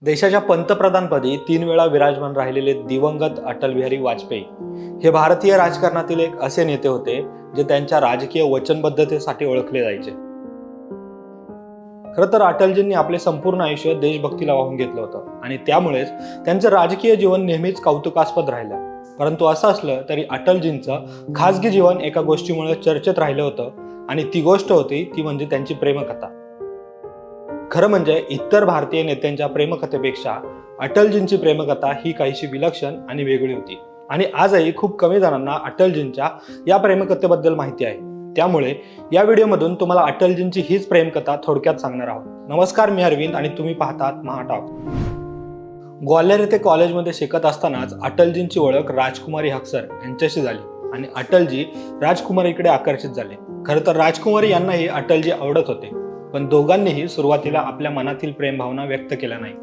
देशाच्या पंतप्रधानपदी 3 वेळा विराजमान राहिलेले दिवंगत अटल बिहारी वाजपेयी हे भारतीय राजकारणातील एक असे नेते होते जे त्यांच्या राजकीय वचनबद्धतेसाठी ओळखले जायचे। खरं तर अटलजींनी आपले संपूर्ण आयुष्य देशभक्तीला वाहून घेतलं होतं आणि त्यामुळेच त्यांचं राजकीय जीवन नेहमीच कौतुकास्पद राहिलं। परंतु असं असलं तरी अटलजींचं खासगी जीवन एका गोष्टीमुळे चर्चेत राहिलं होतं आणि ती गोष्ट होती ती म्हणजे त्यांची प्रेमकथा। खरं म्हणजे इतर भारतीय नेत्यांच्या प्रेमकथेपेक्षा अटलजींची प्रेमकथा ही काहीशी विलक्षण आणि वेगळी होती आणि आजही खूप कमी जणांना अटलजींच्या या प्रेमकथेबद्दल माहिती आहे। त्यामुळे या व्हिडिओमधून तुम्हाला अटलजींची हीच प्रेमकथा थोडक्यात सांगणार आहोत। नमस्कार, मी अरविंद आणि तुम्ही पाहतात महाटॉक। ग्वाल्हेर येथे कॉलेजमध्ये शिकत असतानाच अटलजींची ओळख राजकुमारी हक्सर यांच्याशी झाली आणि अटलजी राजकुमारीकडे आकर्षित झाले। खरं तर राजकुमारी यांनाही अटलजी आवडत होते, पण दोघांनीही सुरुवातीला आपल्या मनातील प्रेम भावना व्यक्त केल्या नाही।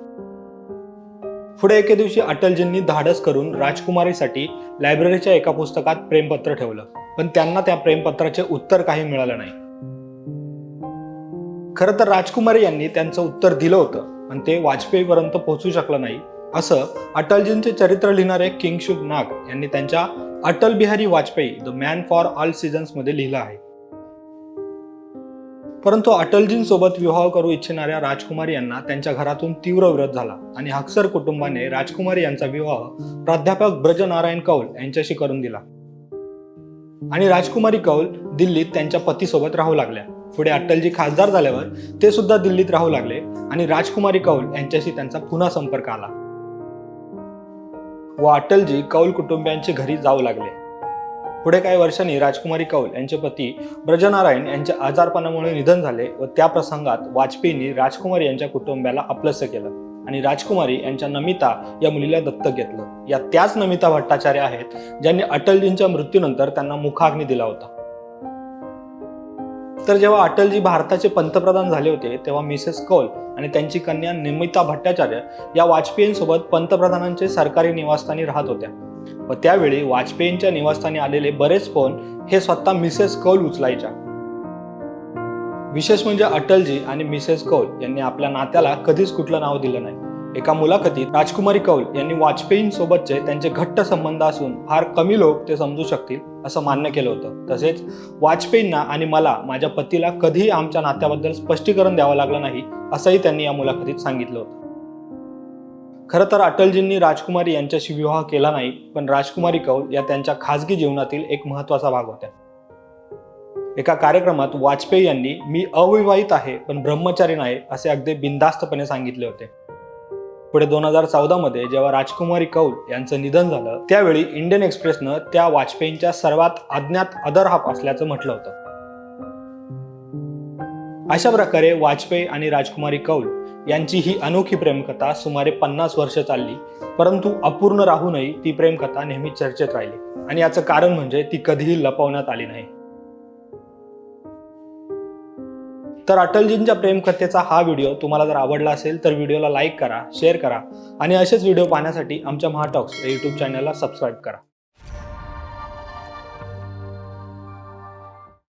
पुढे एके दिवशी अटलजींनी धाडस करून राजकुमारीसाठी लायब्ररीच्या एका पुस्तकात प्रेमपत्र ठेवलं, पण त्यांना त्या प्रेमपत्राचे उत्तर काही मिळालं नाही। खरं तर राजकुमारी यांनी त्यांचं उत्तर दिलं होतं, पण ते वाजपेयीपर्यंत पोहोचू शकलं नाही, असं अटलजींचे चरित्र लिहिणारे किंगशुक नाग यांनी त्यांच्या Atal Bihari Vajpayee the man for all seasons मध्ये लिहिलं आहे। परंतु अटलजींसोबत विवाह करू इच्छिणाऱ्या राजकुमारी यांना त्यांच्या घरातून तीव्र विरोध झाला आणि हक्सर कुटुंबाने राजकुमारी यांचा विवाह प्राध्यापक ब्रजनारायण कौल यांच्याशी करून दिला आणि राजकुमारी कौल दिल्लीत त्यांच्या पतीसोबत राहू लागल्या। पुढे अटलजी खासदार झाल्यावर ते सुद्धा दिल्लीत राहू लागले आणि राजकुमारी कौल यांच्याशी त्यांचा पुन्हा संपर्क आला व अटलजी कौल कुटुंबियांच्या घरी जाऊ लागले। पुढे काही वर्षांनी राजकुमारी कौल यांचे पती ब्रजनारायण यांच्या आजारपणामुळे निधन झाले व त्या प्रसंगात वाजपेयींनी राजकुमारी यांच्या कुटुंबाला आपलंसं केलं आणि राजकुमारी यांच्या नमिता या मुलीला दत्तक घेतलं। या त्याच नमिता भट्टाचार्य आहेत ज्यांनी अटलजींच्या मृत्यूनंतर त्यांना मुखाग्नी दिला होता। तर जेव्हा अटलजी भारताचे पंतप्रधान झाले होते तेव्हा मिसेस कौल आणि त्यांची कन्या नमिता भट्टाचार्य या वाजपेयींसोबत पंतप्रधानांचे सरकारी निवासस्थानी राहत होत्या व त्यावेळी वाजपेयींच्या निवासस्थानी आलेले बरेच फोन हे स्वतः मिसेस कौल उचलायच्या। विशेष म्हणजे अटलजी आणि मिसेस कौल यांनी आपल्या नात्याला कधीच कुठलं नाव दिलं नाही। एका मुलाखतीत राजकुमारी कौल यांनी वाजपेयींसोबतचे त्यांचे घट्ट संबंध असून फार कमी लोक ते समजू शकतील असं मान्य केलं होतं। तसेच वाजपेयींना आणि मला माझ्या पतीला कधीही आमच्या नात्याबद्दल स्पष्टीकरण द्यावं लागलं नाही असंही त्यांनी या मुलाखतीत सांगितलं होतं। खरं तर अटलजींनी राजकुमारी यांच्याशी विवाह केला नाही, पण राजकुमारी कौल या त्यांच्या खासगी जीवनातील एक महत्त्वाचा भाग होत्या। एका कार्यक्रमात वाजपेयी यांनी मी अविवाहित आहे पण ब्रह्मचारी नाही असे अगदी बिनधास्तपणे सांगितले होते। पुढे 2014 मध्ये जेव्हा राजकुमारी कौल यांचं निधन झालं त्यावेळी इंडियन एक्सप्रेसनं त्या वाजपेयींच्या सर्वात अज्ञात अदर हाफ असल्याचं म्हटलं होतं। अशा प्रकारे वाजपेयी आणि राजकुमारी कौल यांची ही अनोखी प्रेमकथा सुमारे 50 वर्ष चालली, परंतु अपूर्ण राहूनही ती प्रेमकथा नेहमी चर्चेत राहिली आणि याचं कारण म्हणजे ती कधीही लपवण्यात आली नाही। तर अटलजींच्या प्रेमकथेचा हा व्हिडिओ तुम्हाला जर आवडला असेल तर व्हिडिओला लाईक करा, शेअर करा आणि असेच व्हिडिओ पाहण्यासाठी आमच्या महाटॉक्स या यूट्यूब चॅनलला सबस्क्राईब करा।